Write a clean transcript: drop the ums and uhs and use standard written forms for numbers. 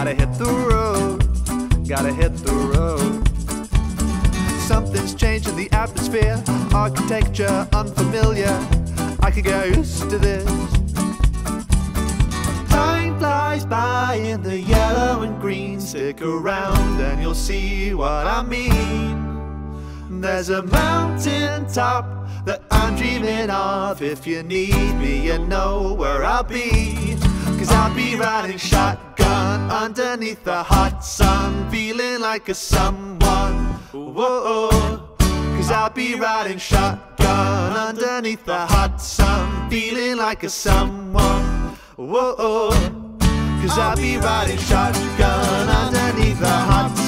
Gotta hit the road, gotta hit the road. Something's changed in the atmosphere, architecture unfamiliar. I could get used to this. Time flies by in the yellow and green. Stick around and you'll see what I mean. There's a mountain top that I'm dreaming of. If you need me, you know where I'll be. 'Cause I'll be riding shotgun underneath the hot sun, feeling like a someone. Whoa, 'cause I'll be riding shotgun underneath the hot sun, feeling like a someone. Whoa, 'cause I'll be riding shotgun underneath the hot sun.